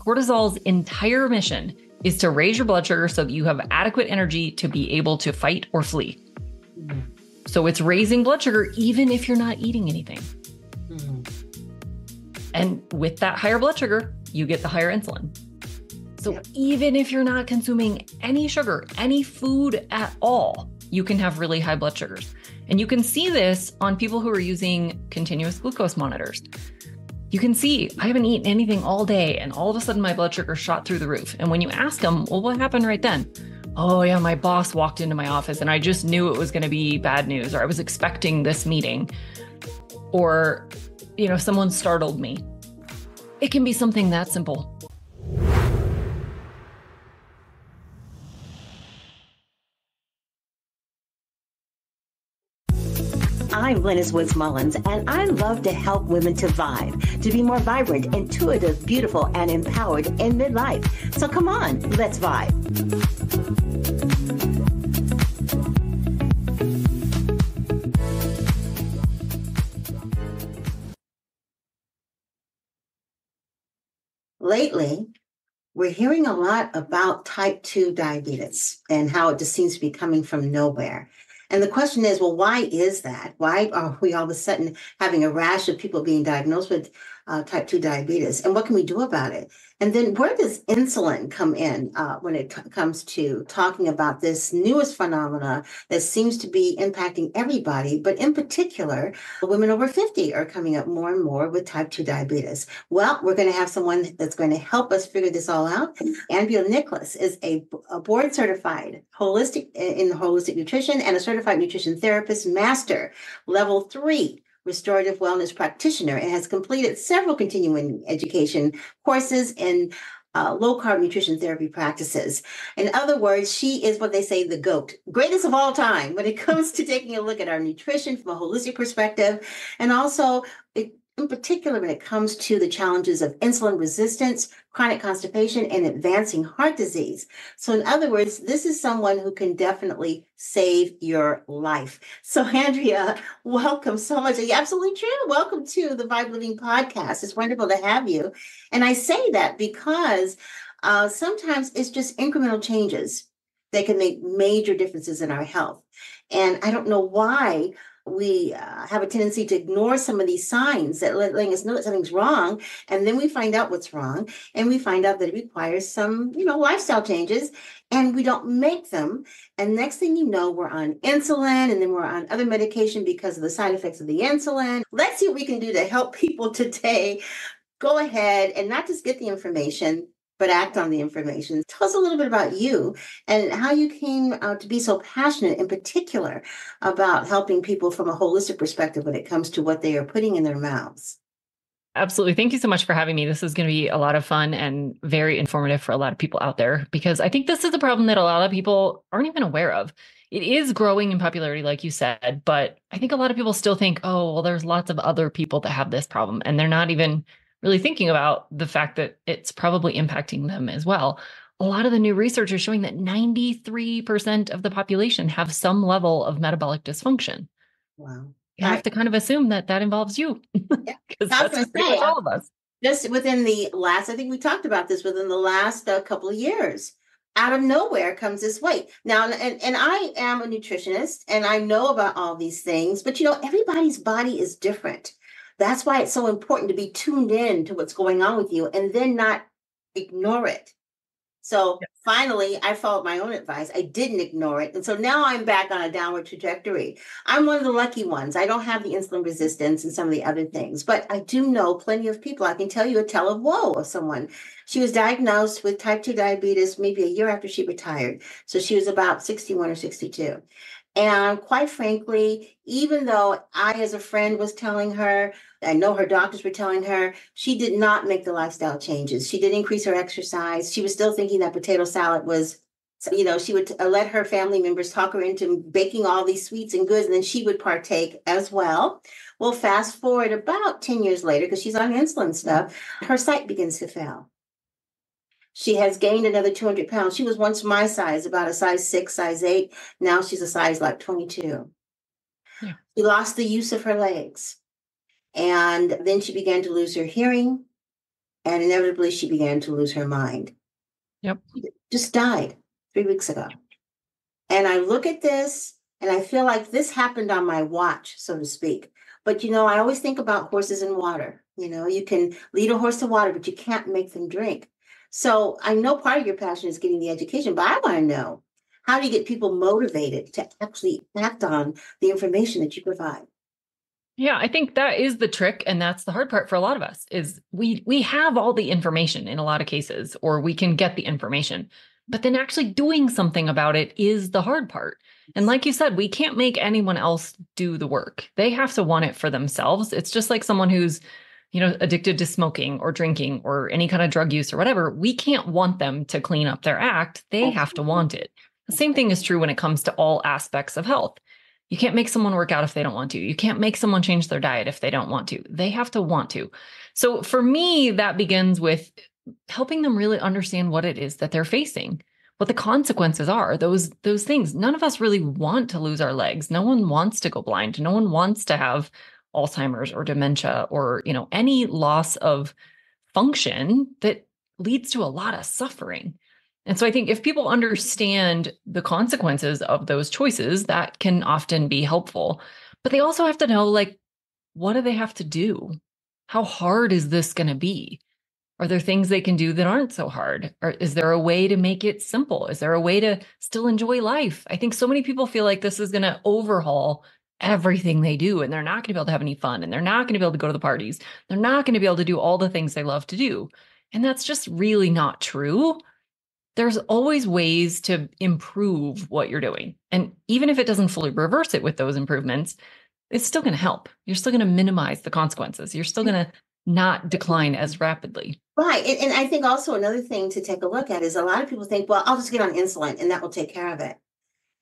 cortisol's entire mission is to raise your blood sugar so that you have adequate energy to be able to fight or flee. Mm-hmm. So it's raising blood sugar even if you're not eating anything. Mm-hmm. And with that higher blood sugar, you get the higher insulin. So even if you're not consuming any sugar, any food at all, you can have really high blood sugars. And you can see this on people who are using continuous glucose monitors. You can see, I haven't eaten anything all day, and all of a sudden my blood sugar shot through the roof. And when you ask them, well, what happened right then? Oh yeah, my boss walked into my office and I just knew it was going to be bad news, or I was expecting this meeting, or, someone startled me. It can be something that simple. I'm Lynnis Woods-Mullins, and I love to help women to vibe, to be more vibrant, intuitive, beautiful, and empowered in midlife. So come on, let's vibe. Lately, we're hearing a lot about type 2 diabetes and how it just seems to be coming from nowhere. And the question is, well, why is that? Why are we all of a sudden having a rash of people being diagnosed with type 2 diabetes? And what can we do about it? And then where does insulin come in when it comes to talking about this newest phenomena that seems to be impacting everybody, but in particular, women over 50 are coming up more and more with type 2 diabetes. Well, we're going to have someone that's going to help us figure this all out. Andrea Nicholson is a board certified in holistic nutrition and a certified nutrition therapist, master, level 3 restorative wellness practitioner, and has completed several continuing education courses in low-carb nutrition therapy practices. In other words, she is what they say the GOAT, greatest of all time when it comes to taking a look at our nutrition from a holistic perspective, and also in particular when it comes to the challenges of insulin resistance, chronic constipation, and advancing heart disease. So in other words, this is someone who can definitely save your life. So Andrea, welcome so much. Absolutely true. Welcome to the V.I.B.E Living Podcast. It's wonderful to have you. And I say that because sometimes it's just incremental changes that can make major differences in our health. And I don't know why we have a tendency to ignore some of these signs that letting us know that something's wrong. And then we find out what's wrong. And we find out that it requires some, lifestyle changes, and we don't make them. And next thing you know, we're on insulin, and then we're on other medication because of the side effects of the insulin. Let's see what we can do to help people today. Go ahead and not just get the information, but act on the information. Tell us a little bit about you and how you came to be so passionate in particular about helping people from a holistic perspective when it comes to what they are putting in their mouths. Absolutely. Thank you so much for having me. This is going to be a lot of fun and very informative for a lot of people out there, because I think this is a problem that a lot of people aren't even aware of. It is growing in popularity, like you said, but I think a lot of people still think, oh, well, there's lots of other people that have this problem, and they're not even really thinking about the fact that it's probably impacting them as well. A lot of the new research is showing that 93% of the population have some level of metabolic dysfunction. Wow. You have to kind of assume that involves you. Yeah. That's pretty much all of us. Just within the last, I think we talked about this within the last couple of years. Out of nowhere comes this weight. Now, and I am a nutritionist and I know about all these things, but everybody's body is different. That's why it's so important to be tuned in to what's going on with you and then not ignore it. So finally, I followed my own advice. I didn't ignore it. And so now I'm back on a downward trajectory. I'm one of the lucky ones. I don't have the insulin resistance and some of the other things, but I do know plenty of people. I can tell you a tale of woe of someone. She was diagnosed with type 2 diabetes maybe a year after she retired. So she was about 61 or 62. And quite frankly, even though I, as a friend, was telling her, I know her doctors were telling her, she did not make the lifestyle changes. She did increase her exercise. She was still thinking that potato salad was, she would let her family members talk her into baking all these sweets and goods, and then she would partake as well. Well, fast forward about 10 years later, because she's on insulin stuff, her sight begins to fail. She has gained another 200 pounds. She was once my size, about a size 6, size 8. Now she's a size like 22. Yeah. She lost the use of her legs. And then she began to lose her hearing. And inevitably, she began to lose her mind. Yep. Just died 3 weeks ago. And I look at this and I feel like this happened on my watch, so to speak. But, I always think about horses and water. You can lead a horse to water, but you can't make them drink. So I know part of your passion is getting the education, but I want to know, how do you get people motivated to actually act on the information that you provide? Yeah, I think that is the trick. And that's the hard part for a lot of us is we have all the information in a lot of cases, or we can get the information, but then actually doing something about it is the hard part. And like you said, we can't make anyone else do the work. They have to want it for themselves. It's just like someone who's, addicted to smoking or drinking or any kind of drug use or whatever. We can't want them to clean up their act. They have to want it. The same thing is true when it comes to all aspects of health. You can't make someone work out if they don't want to. You can't make someone change their diet if they don't want to. They have to want to. So for me, that begins with helping them really understand what it is that they're facing, what the consequences are, those things. None of us really want to lose our legs. No one wants to go blind. No one wants to have Alzheimer's or dementia or, any loss of function that leads to a lot of suffering. And so I think if people understand the consequences of those choices, that can often be helpful. But they also have to know, like, what do they have to do? How hard is this going to be? Are there things they can do that aren't so hard? Or is there a way to make it simple? Is there a way to still enjoy life? I think so many people feel like this is going to overhaul everything they do, and they're not going to be able to have any fun, and they're not going to be able to go to the parties. They're not going to be able to do all the things they love to do. And that's just really not true. There's always ways to improve what you're doing. And even if it doesn't fully reverse it with those improvements, it's still going to help. You're still going to minimize the consequences. You're still going to not decline as rapidly. Right. And I think also another thing to take a look at is a lot of people think, well, I'll just get on insulin and that will take care of it.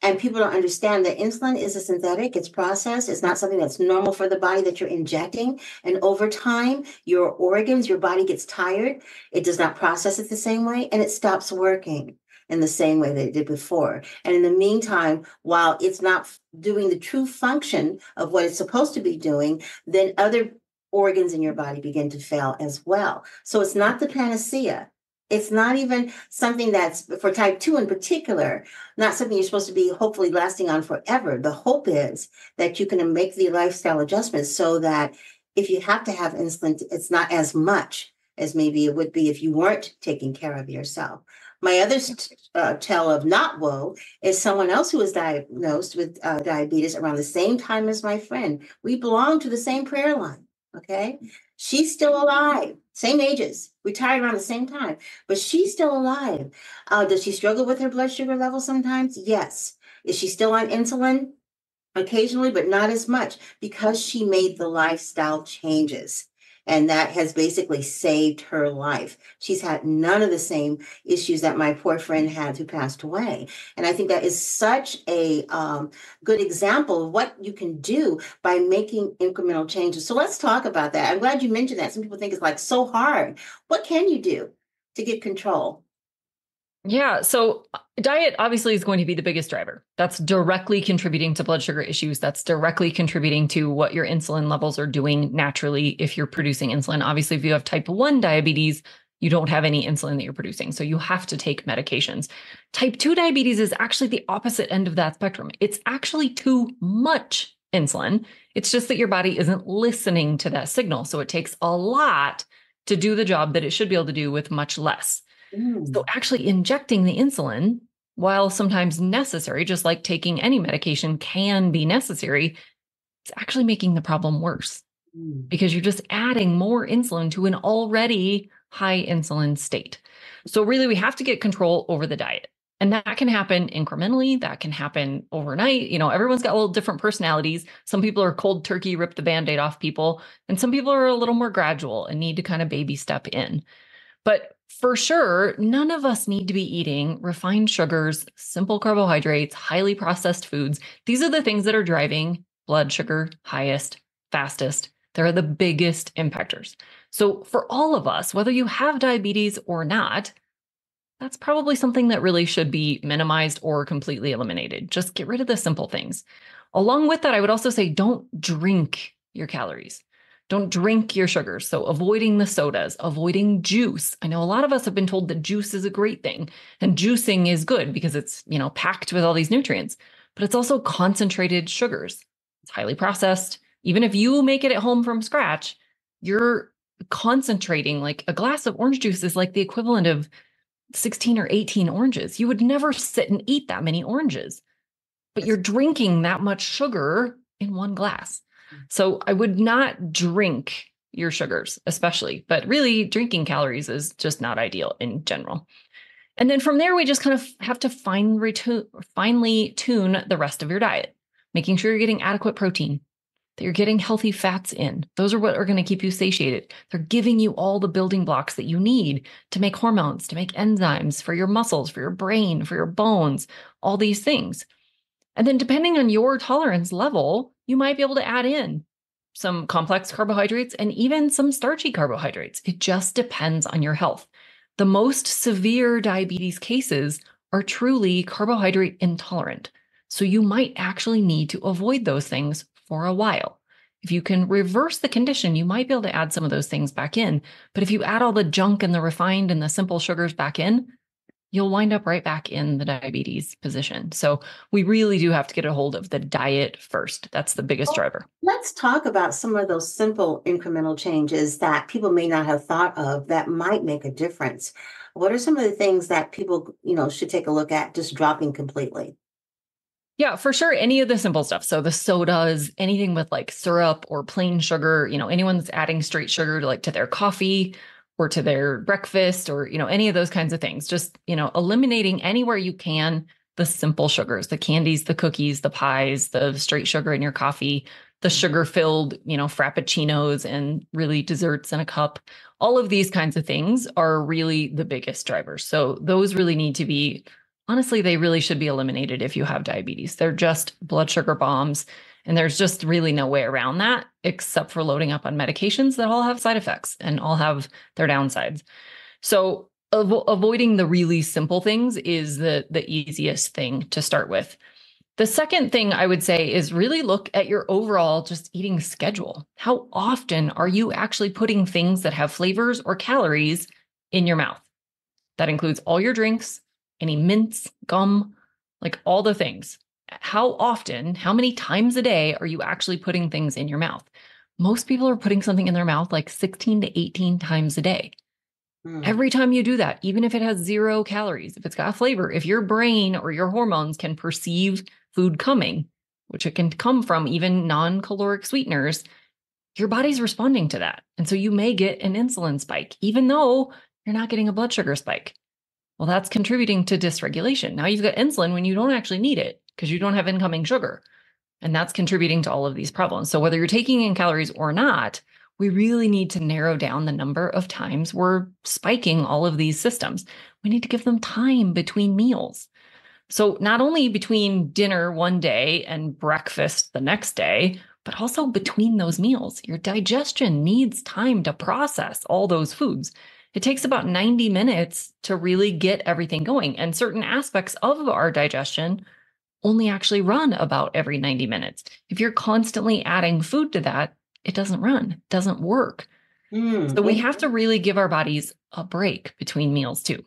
And people don't understand that insulin is a synthetic, it's processed, it's not something that's normal for the body that you're injecting. And over time, your organs, your body gets tired. It does not process it the same way, and it stops working in the same way that it did before. And in the meantime, while it's not doing the true function of what it's supposed to be doing, then other organs in your body begin to fail as well. So it's not the panacea. It's not even something that's for type 2 in particular, not something you're supposed to be hopefully lasting on forever. The hope is that you can make the lifestyle adjustments so that if you have to have insulin, it's not as much as maybe it would be if you weren't taking care of yourself. My other tell of not woe is someone else who was diagnosed with diabetes around the same time as my friend. We belong to the same prayer line. Okay. She's still alive, same ages, retired around the same time, but she's still alive. Does she struggle with her blood sugar level sometimes? Yes. Is she still on insulin? Occasionally, but not as much because she made the lifestyle changes. And that has basically saved her life. She's had none of the same issues that my poor friend had who passed away. And I think that is such a good example of what you can do by making incremental changes. So let's talk about that. I'm glad you mentioned that. Some people think it's like so hard. What can you do to get control? Yeah. So diet obviously is going to be the biggest driver. That's directly contributing to blood sugar issues. That's directly contributing to what your insulin levels are doing naturally if you're producing insulin. Obviously, if you have type 1 diabetes, you don't have any insulin that you're producing. So you have to take medications. Type 2 diabetes is actually the opposite end of that spectrum. It's actually too much insulin. It's just that your body isn't listening to that signal. So it takes a lot to do the job that it should be able to do with much less. So actually injecting the insulin, while sometimes necessary, just like taking any medication can be necessary, it's actually making the problem worse because you're just adding more insulin to an already high insulin state. So really, we have to get control over the diet. And that can happen incrementally. That can happen overnight. Everyone's got a little different personalities. Some people are cold turkey, rip the Band-Aid off people. And some people are a little more gradual and need to kind of baby step in. But for sure, none of us need to be eating refined sugars, simple carbohydrates, highly processed foods. These are the things that are driving blood sugar highest, fastest. They're the biggest impactors. So for all of us, whether you have diabetes or not, that's probably something that really should be minimized or completely eliminated. Just get rid of the simple things. Along with that, I would also say don't drink your calories. Don't drink your sugars. So avoiding the sodas, avoiding juice. I know a lot of us have been told that juice is a great thing and juicing is good because it's, packed with all these nutrients, but it's also concentrated sugars. It's highly processed. Even if you make it at home from scratch, you're concentrating. Like a glass of orange juice is like the equivalent of 16 or 18 oranges. You would never sit and eat that many oranges, but you're drinking that much sugar in one glass. So I would not drink your sugars, especially, but really drinking calories is just not ideal in general. And then from there, we just kind of have to finely tune the rest of your diet, making sure you're getting adequate protein, that you're getting healthy fats in. Those are what are going to keep you satiated. They're giving you all the building blocks that you need to make hormones, to make enzymes for your muscles, for your brain, for your bones, all these things. And then depending on your tolerance level, you might be able to add in some complex carbohydrates and even some starchy carbohydrates. It just depends on your health. The most severe diabetes cases are truly carbohydrate intolerant. So you might actually need to avoid those things for a while. If you can reverse the condition, you might be able to add some of those things back in. But if you add all the junk and the refined and the simple sugars back in, you'll wind up right back in the diabetes position. So we really do have to get a hold of the diet first. That's the biggest driver. Let's talk about some of those simple incremental changes that people may not have thought of that might make a difference. What are some of the things that people, should take a look at just dropping completely? Yeah, for sure. Any of the simple stuff. So the sodas, anything with like syrup or plain sugar, anyone that's adding straight sugar to their coffee or to their breakfast or, any of those kinds of things, just, eliminating anywhere you can the simple sugars, the candies, the cookies, the pies, the straight sugar in your coffee, the sugar filled, frappuccinos and really desserts in a cup. All of these kinds of things are really the biggest drivers. So those really need to be, honestly, they really should be eliminated if you have diabetes. They're just blood sugar bombs. And there's just really no way around that except for loading up on medications that all have side effects and all have their downsides. So avoiding the really simple things is the easiest thing to start with. The second thing I would say is really look at your overall just eating schedule. How often are you actually putting things that have flavors or calories in your mouth? That includes all your drinks, any mints, gum, like all the things. How often, how many times a day are you actually putting things in your mouth? Most people are putting something in their mouth like 16 to 18 times a day. Every time you do that, even if it has 0 calories, if it's got a flavor, if your brain or your hormones can perceive food coming, which it can come from even non-caloric sweeteners, your body's responding to that. And so you may get an insulin spike, even though you're not getting a blood sugar spike. Well, that's contributing to dysregulation. Now you've got insulin when you don't actually need it because you don't have incoming sugar. And that's contributing to all of these problems. So whether you're taking in calories or not, we really need to narrow down the number of times we're spiking all of these systems. We need to give them time between meals. So not only between dinner one day and breakfast the next day, but also between those meals. Your digestion needs time to process all those foods. It takes about 90 minutes to really get everything going. And certain aspects of our digestion only actually run about every 90 minutes. If you're constantly adding food to that, it doesn't run, it doesn't work. So we have to really give our bodies a break between meals too.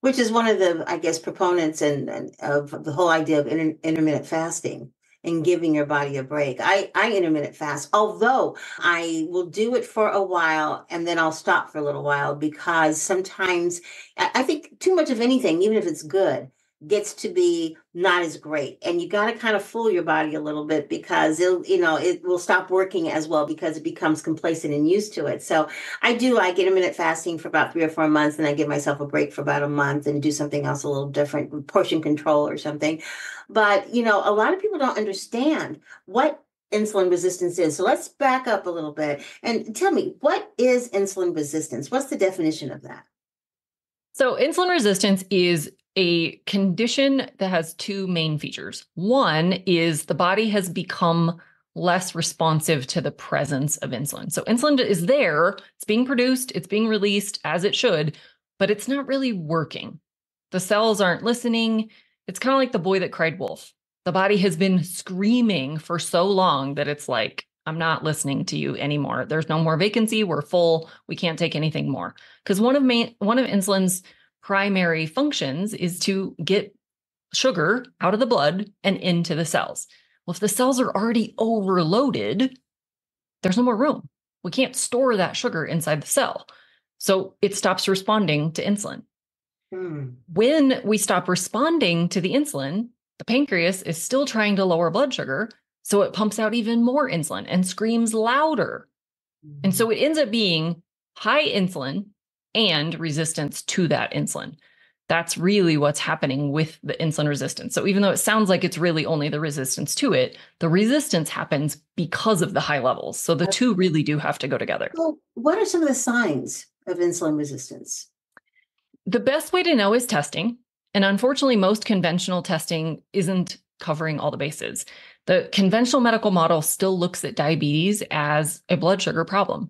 Which is one of the, I guess, proponents of the whole idea of intermittent fasting and giving your body a break. I intermittent fast, although I will do it for a while and then I'll stop for a little while because sometimes I think too much of anything, even if it's good, gets to be not as great. And you got to kind of fool your body a little bit because it will stop working as well because it becomes complacent and used to it. So I get intermittent fasting for about 3 or 4 months, and I give myself a break for about a month and do something else a little different, portion control or something. But, a lot of people don't understand what insulin resistance is. So let's back up a little bit and tell me, what is insulin resistance? What's the definition of that? So insulin resistance is a condition that has 2 main features. One is the body has become less responsive to the presence of insulin. So insulin is there, it's being produced, it's being released as it should, but it's not really working. The cells aren't listening. It's kind of like the boy that cried wolf. The body has been screaming for so long that it's like, I'm not listening to you anymore. There's no more vacancy. We're full. We can't take anything more. Because one of insulin's primary functions is to get sugar out of the blood and into the cells. Well, if the cells are already overloaded, there's no more room. We can't store that sugar inside the cell. So it stops responding to insulin. When we stop responding to the insulin, the pancreas is still trying to lower blood sugar. So it pumps out even more insulin and screams louder. And so it ends up being high insulin and resistance to that insulin. That's really what's happening with the insulin resistance. So even though it sounds like it's really only the resistance to it, the resistance happens because of the high levels. So the two really do have to go together. Well, what are some of the signs of insulin resistance? The best way to know is testing. And unfortunately, most conventional testing isn't covering all the bases. The conventional medical model still looks at diabetes as a blood sugar problem,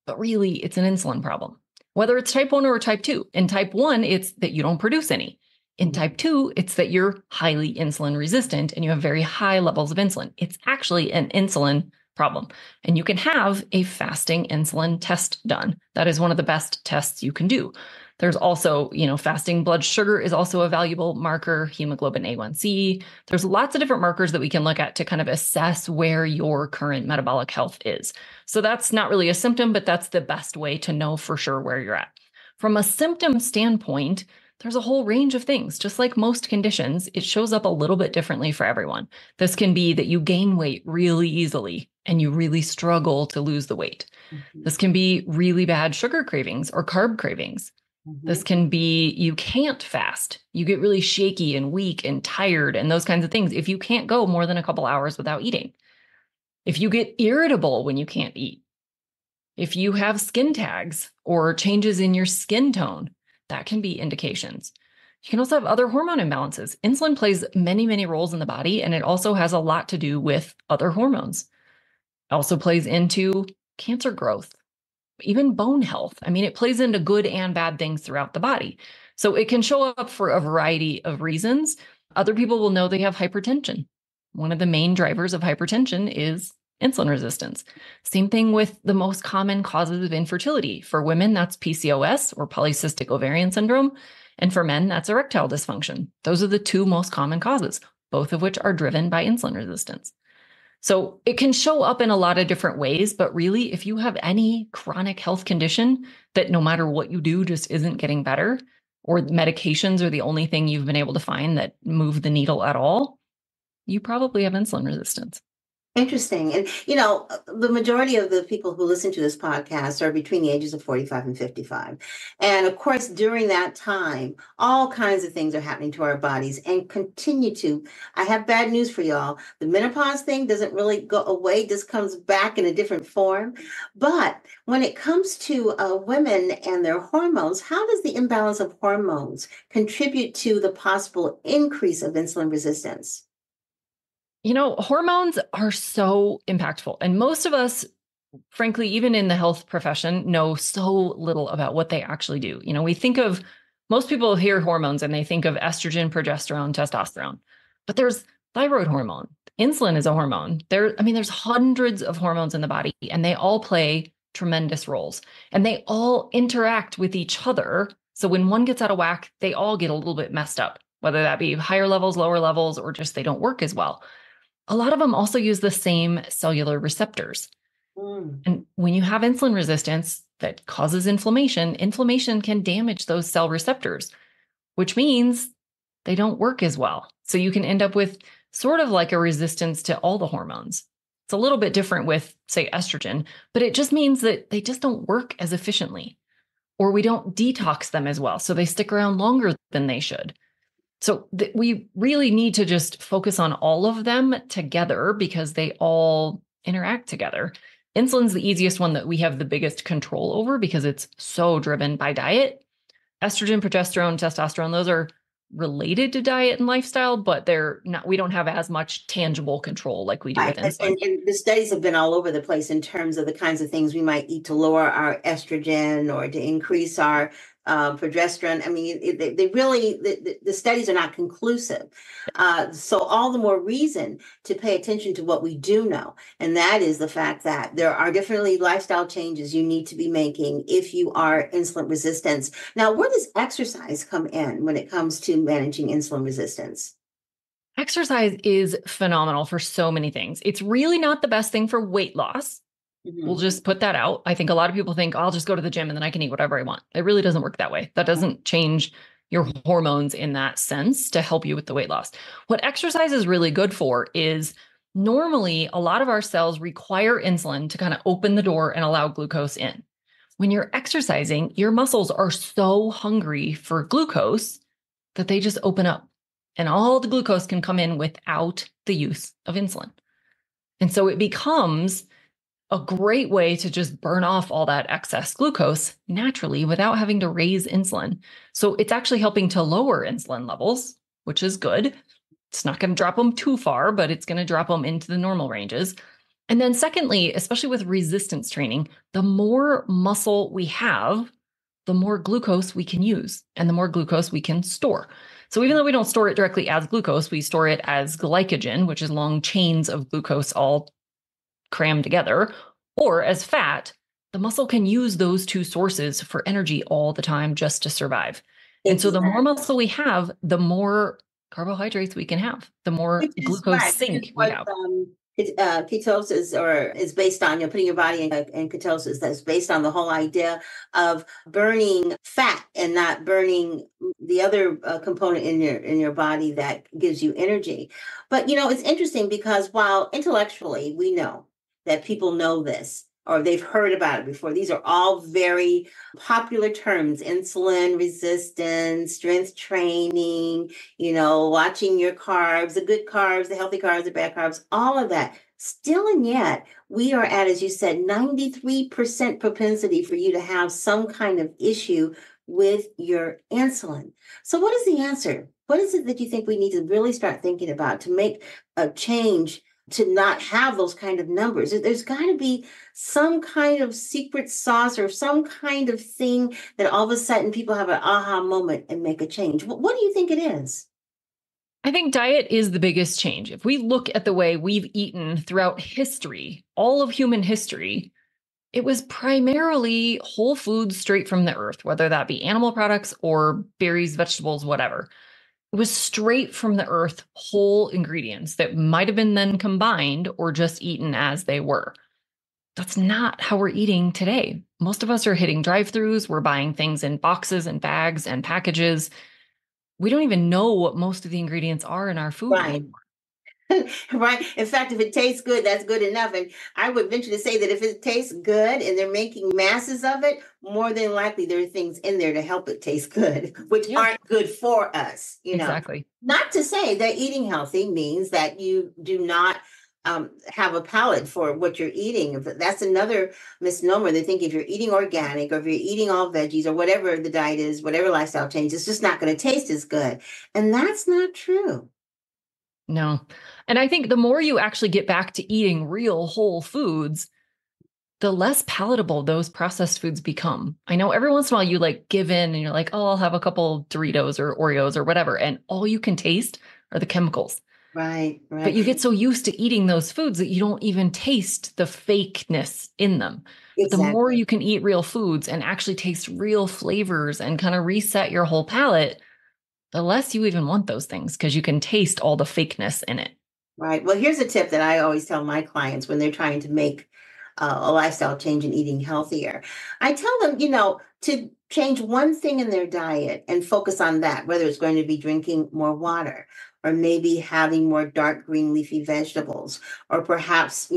but really it's an insulin problem, whether it's type 1 or type 2. In type 1, it's that you don't produce any. In type 2, it's that you're highly insulin resistant and you have very high levels of insulin. It's actually an insulin problem. And you can have a fasting insulin test done. That is one of the best tests you can do. There's also, fasting blood sugar is also a valuable marker, hemoglobin A1C. There's lots of different markers that we can look at to kind of assess where your current metabolic health is. So that's not really a symptom, but that's the best way to know for sure where you're at. From a symptom standpoint, there's a whole range of things. Just like most conditions, it shows up a little bit differently for everyone. This can be that you gain weight really easily and you really struggle to lose the weight. This can be really bad sugar cravings or carb cravings. This can be you can't fast. You get really shaky and weak and tired and those kinds of things if you can't go more than a couple hours without eating. If you get irritable when you can't eat. If you have skin tags or changes in your skin tone, that can be indications. You can also have other hormone imbalances. Insulin plays many, many roles in the body, and it also has a lot to do with other hormones. It also plays into cancer growth, even bone health. I mean, it plays into good and bad things throughout the body. So it can show up for a variety of reasons. Other people will know they have hypertension. One of the main drivers of hypertension is insulin resistance. Same thing with the most common causes of infertility. For women, that's PCOS or polycystic ovarian syndrome. And for men, that's erectile dysfunction. Those are the two most common causes, both of which are driven by insulin resistance. So it can show up in a lot of different ways, but really, if you have any chronic health condition that no matter what you do just isn't getting better, or medications are the only thing you've been able to find that move the needle at all, you probably have insulin resistance. Interesting. And, the majority of the people who listen to this podcast are between the ages of 45 and 55. And of course, during that time, all kinds of things are happening to our bodies and continue to. I have bad news for y'all. The menopause thing doesn't really go away, just comes back in a different form. But when it comes to women and their hormones, how does the imbalance of hormones contribute to the possible increase of insulin resistance? Hormones are so impactful. And most of us, frankly, even in the health profession, know so little about what they actually do. We think of, most people hear hormones and they think of estrogen, progesterone, testosterone, but there's thyroid hormone. Insulin is a hormone. There's hundreds of hormones in the body and they all play tremendous roles and they all interact with each other. So when one gets out of whack, they all get a little bit messed up, whether that be higher levels, lower levels, or just they don't work as well. A lot of them also use the same cellular receptors. And when you have insulin resistance that causes inflammation, inflammation can damage those cell receptors, which means they don't work as well. So you can end up with sort of like a resistance to all the hormones. It's a little bit different with, say, estrogen, but it just means that they just don't work as efficiently, or we don't detox them as well. So they stick around longer than they should. So we really need to just focus on all of them together because they all interact together. Insulin's the easiest one that we have the biggest control over because it's so driven by diet. Estrogen, progesterone, testosterone, those are related to diet and lifestyle, but they're not, we don't have as much tangible control like we do with insulin. And the studies have been all over the place in terms of the kinds of things we might eat to lower our estrogen or to increase our progesterone. I mean, they really, the studies are not conclusive. So all the more reason to pay attention to what we do know. And that is the fact that there are definitely lifestyle changes you need to be making if you are insulin resistant. Now, where does exercise come in when it comes to managing insulin resistance? Exercise is phenomenal for so many things. It's really not the best thing for weight loss. We'll Mhm. just put that out. I think a lot of people think, I'll just go to the gym and then I can eat whatever I want. It really doesn't work that way. That doesn't change your hormones in that sense to help you with the weight loss. What exercise is really good for is normally a lot of our cells require insulin to kind of open the door and allow glucose in. When you're exercising, your muscles are so hungry for glucose that they just open up and all the glucose can come in without the use of insulin. And so it becomes a great way to just burn off all that excess glucose naturally without having to raise insulin. So it's actually helping to lower insulin levels, which is good. It's not going to drop them too far, but it's going to drop them into the normal ranges. And then secondly, especially with resistance training, the more muscle we have, the more glucose we can use and the more glucose we can store. So even though we don't store it directly as glucose, we store it as glycogen, which is long chains of glucose all crammed together, or as fat. The muscle can use those two sources for energy all the time just to survive. And so the more Exactly. muscle we have, the more carbohydrates we can have, the more Which is glucose right, which is sink we what have. ketosis or is based on, putting your body in ketosis. That's based on the whole idea of burning fat and not burning the other component in your body that gives you energy. But it's interesting because while intellectually we know that people know this or they've heard about it before, these are all very popular terms: insulin resistance, strength training, watching your carbs, the good carbs, the healthy carbs, the bad carbs, all of that. Still and yet, we are at, as you said, 93% propensity for you to have some kind of issue with your insulin. So, what is the answer? What is it that you think we need to really start thinking about to make a change to not have those kind of numbers? There's got to be some kind of secret sauce or some kind of thing that all of a sudden people have an aha moment and make a change. What do you think it is? I think diet is the biggest change. If we look at the way we've eaten throughout history, all of human history, it was primarily whole foods straight from the earth, whether that be animal products or berries, vegetables, whatever. It was straight from the earth, whole ingredients that might have been then combined or just eaten as they were. That's not how we're eating today. Most of us are hitting drive-throughs. We're buying things in boxes and bags and packages. We don't even know what most of the ingredients are in our food Right. anymore. Right. In fact, if it tastes good, that's good enough. And I would venture to say that if it tastes good and they're making masses of it, more than likely there are things in there to help it taste good, which Yeah, aren't good for us. exactly. Not to say that eating healthy means that you do not have a palate for what you're eating. That's another misnomer. They think if you're eating organic or if you're eating all veggies or whatever the diet is, whatever lifestyle change, it's just not going to taste as good. And that's not true. No. And I think the more you actually get back to eating real whole foods, the less palatable those processed foods become. I know every once in a while you like give in and you're like, oh, I'll have a couple Doritos or Oreos or whatever. And all you can taste are the chemicals. Right, But right. you get so used to eating those foods that you don't even taste the fakeness in them. But the more Exactly. you can eat real foods and actually taste real flavors and kind of reset your whole palate, the less you even want those things because you can taste all the fakeness in it. Right. Well, here's a tip that I always tell my clients when they're trying to make a lifestyle change and eating healthier. I tell them, to change one thing in their diet and focus on that, whether it's going to be drinking more water or maybe having more dark green leafy vegetables, or perhaps,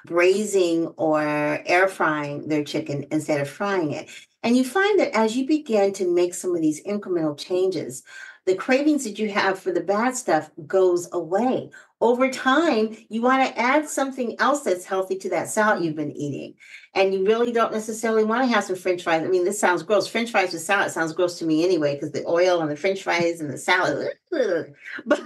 braising or air frying their chicken instead of frying it. And you find that as you begin to make some of these incremental changes, the cravings that you have for the bad stuff goes away, over time, you want to add something else that's healthy to that salad you've been eating. And you really don't necessarily want to have some French fries. I mean, this sounds gross. French fries with salad sounds gross to me anyway, because the oil on the French fries and the salad. Ugh. But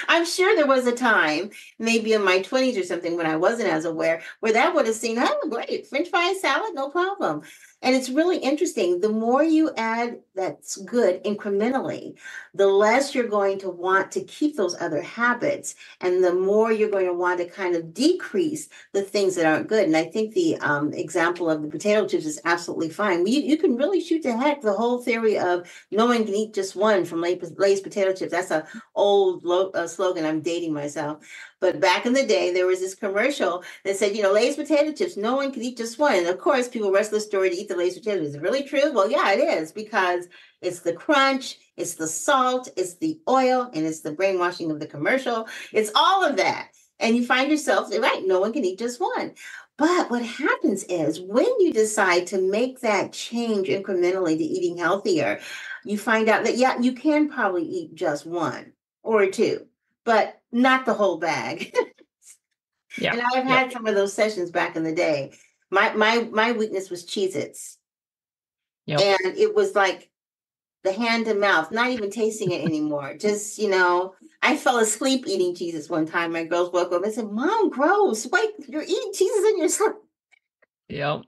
I'm sure there was a time, maybe in my 20s or something, when I wasn't as aware, where that would have seemed, oh, great, French fries, salad, no problem. And it's really interesting. The more you add that's good incrementally, the less you're going to want to keep those other habits. And the more you're going to want to kind of decrease the things that aren't good. And I think the example of the potato chips is absolutely fine. You can really shoot to heck the whole theory of no one can eat just one from Lay's potato chips. That's an old slogan. I'm dating myself. But back in the day, there was this commercial that said, Lay's potato chips, no one can eat just one. And of course, people rush the store to eat the Lay's potato chips. Is it really true? Well, yeah, it is, because it's the crunch, it's the salt, it's the oil, and it's the brainwashing of the commercial. It's all of that. And you find yourself, right, no one can eat just one. But what happens is when you decide to make that change incrementally to eating healthier, you find out that, yeah, you can probably eat just one or two, but not the whole bag. Yeah. And I've had some of those sessions back in the day. My weakness was Cheez-Its. Yep. And it was like the hand to mouth, not even tasting it anymore. Just, I fell asleep eating Cheez-Its one time. My girls woke up and said, Mom, gross. Wait, you're eating Cheez-Its in your sleep. Yep.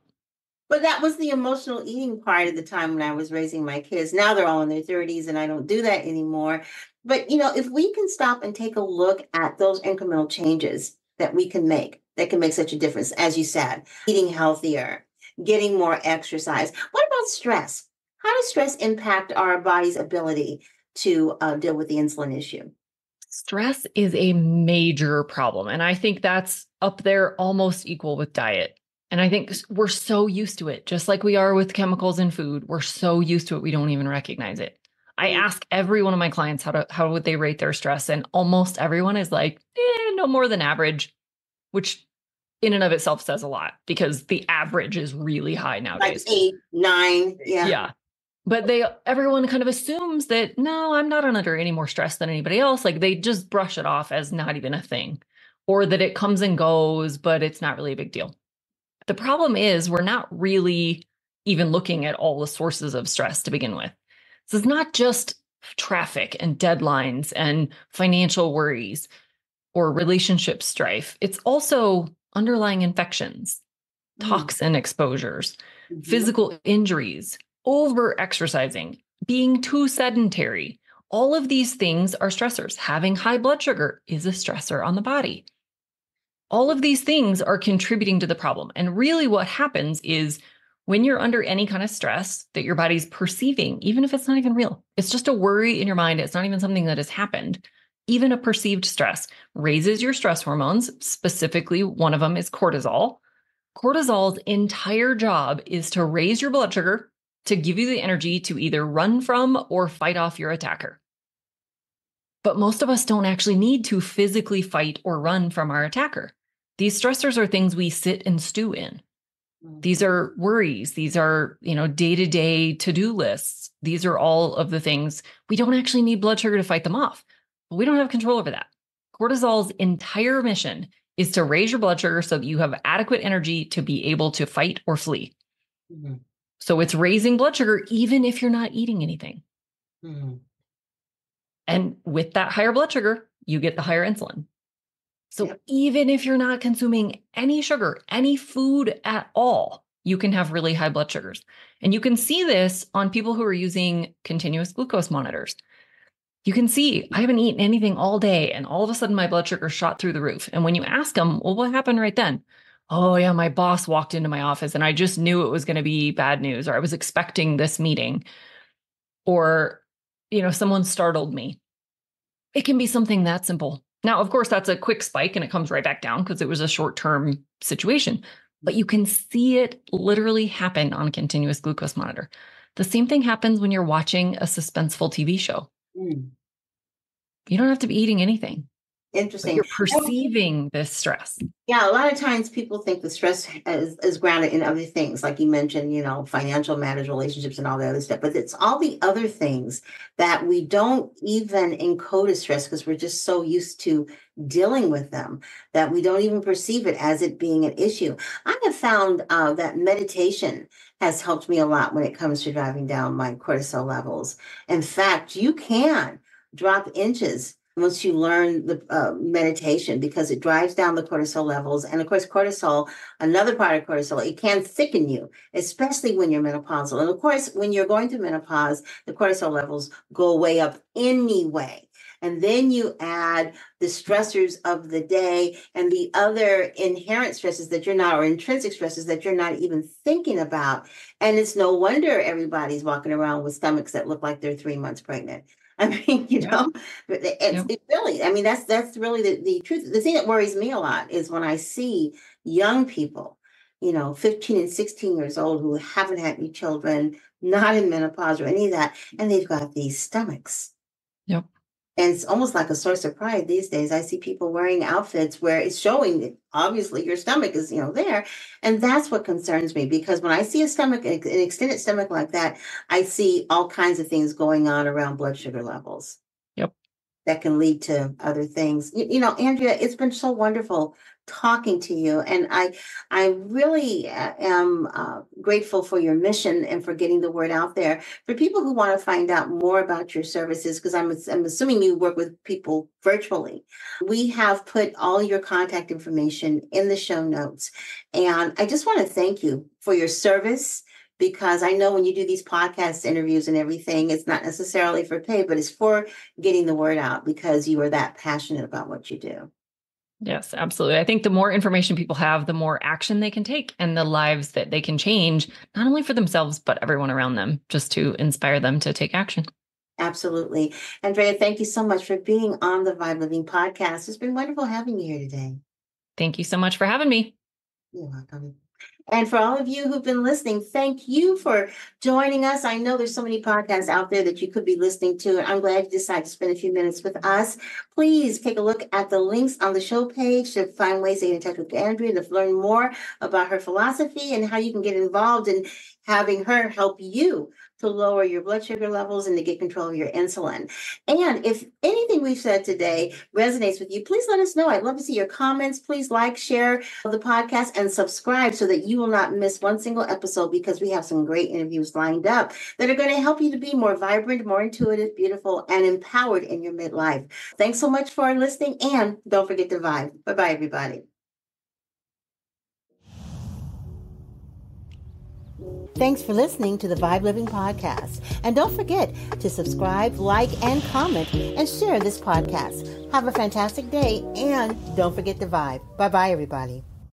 But that was the emotional eating part of the time when I was raising my kids. Now they're all in their 30s and I don't do that anymore. But, if we can stop and take a look at those incremental changes that we can make, that can make such a difference, as you said, eating healthier, getting more exercise. What about stress? How does stress impact our body's ability to deal with the insulin issue? Stress is a major problem. And I think that's up there almost equal with diet. And I think we're so used to it, just like we are with chemicals in food. We're so used to it, we don't even recognize it. I ask every one of my clients how would they rate their stress, and almost everyone is like, no more than average, which in and of itself says a lot because the average is really high nowadays. Like 8, 9, yeah. Yeah. But everyone kind of assumes that, no, I'm not under any more stress than anybody else. Like they just brush it off as not even a thing, or that it comes and goes, but it's not really a big deal. The problem is we're not really even looking at all the sources of stress to begin with. So it's not just traffic and deadlines and financial worries or relationship strife. It's also underlying infections, toxin exposures, physical injuries, over exercising, being too sedentary. All of these things are stressors. Having high blood sugar is a stressor on the body. All of these things are contributing to the problem. And really what happens is when you're under any kind of stress that your body's perceiving, even if it's not even real, it's just a worry in your mind. It's not even something that has happened. Even a perceived stress raises your stress hormones. Specifically, one of them is cortisol. Cortisol's entire job is to raise your blood sugar to give you the energy to either run from or fight off your attacker. But most of us don't actually need to physically fight or run from our attacker. These stressors are things we sit and stew in. These are worries. These are, day-to-day to-do lists. These are all of the things we don't actually need blood sugar to fight them off. But we don't have control over that. Cortisol's entire mission is to raise your blood sugar so that you have adequate energy to be able to fight or flee. Mm-hmm. So it's raising blood sugar even if you're not eating anything. Mm-hmm. And with that higher blood sugar, you get the higher insulin. So even if you're not consuming any sugar, any food at all, you can have really high blood sugars. And you can see this on people who are using continuous glucose monitors. You can see, I haven't eaten anything all day, and all of a sudden my blood sugar shot through the roof. And when you ask them, well, what happened right then? Oh yeah, my boss walked into my office and I just knew it was going to be bad news, or I was expecting this meeting, or, someone startled me. It can be something that simple. Now, of course, that's a quick spike and it comes right back down because it was a short-term situation, but you can see it literally happen on a continuous glucose monitor. The same thing happens when you're watching a suspenseful TV show. You don't have to be eating anything. Interesting. You're perceiving this stress. Yeah, a lot of times people think the stress is grounded in other things, like you mentioned, financial matters, relationships, and all the other stuff. But it's all the other things that we don't even encode as stress because we're just so used to dealing with them that we don't even perceive it as it being an issue. I have found that meditation has helped me a lot when it comes to driving down my cortisol levels. In fact, you can drop inches once you learn the meditation, because it drives down the cortisol levels. And of course, cortisol, another part of cortisol, it can thicken you, especially when you're menopausal. And of course, when you're going through menopause, the cortisol levels go way up anyway. And then you add the stressors of the day and the other inherent stresses that you're not, or intrinsic stresses that you're not even thinking about. And it's no wonder everybody's walking around with stomachs that look like they're 3 months pregnant. I mean, it really, I mean, that's really the truth. The thing that worries me a lot is when I see young people, 15 and 16 years old who haven't had any children, not in menopause or any of that, and they've got these stomachs. Yep. And it's almost like a source of pride these days. I see people wearing outfits where it's showing that obviously your stomach is, there. And that's what concerns me, because when I see a stomach, an extended stomach like that, I see all kinds of things going on around blood sugar levels. Yep. That can lead to other things. Andrea, it's been so wonderful talking to you. And I really am grateful for your mission and for getting the word out there. For people who want to find out more about your services, because I'm assuming you work with people virtually, we have put all your contact information in the show notes. And I just want to thank you for your service, because I know when you do these podcast interviews and everything, it's not necessarily for pay, but it's for getting the word out because you are that passionate about what you do. Yes, absolutely. I think the more information people have, the more action they can take and the lives that they can change, not only for themselves, but everyone around them, just to inspire them to take action. Absolutely. Andrea, thank you so much for being on the V.I.B.E Living podcast. It's been wonderful having you here today. Thank you so much for having me. You're welcome. And for all of you who've been listening, thank you for joining us. I know there's so many podcasts out there that you could be listening to, and I'm glad you decided to spend a few minutes with us. Please take a look at the links on the show page to find ways to get in touch with Andrea, to learn more about her philosophy and how you can get involved in having her help you to lower your blood sugar levels and to get control of your insulin. And if anything we've said today resonates with you, please let us know. I'd love to see your comments. Please like, share the podcast, and subscribe so that you will not miss one single episode, because we have some great interviews lined up that are going to help you to be more vibrant, more intuitive, beautiful, and empowered in your midlife. Thanks so much for listening, and don't forget to vibe. Bye-bye, everybody. Thanks for listening to the V.I.B.E Living Podcast. And don't forget to subscribe, like, and comment, and share this podcast. Have a fantastic day, and don't forget to vibe. Bye-bye, everybody.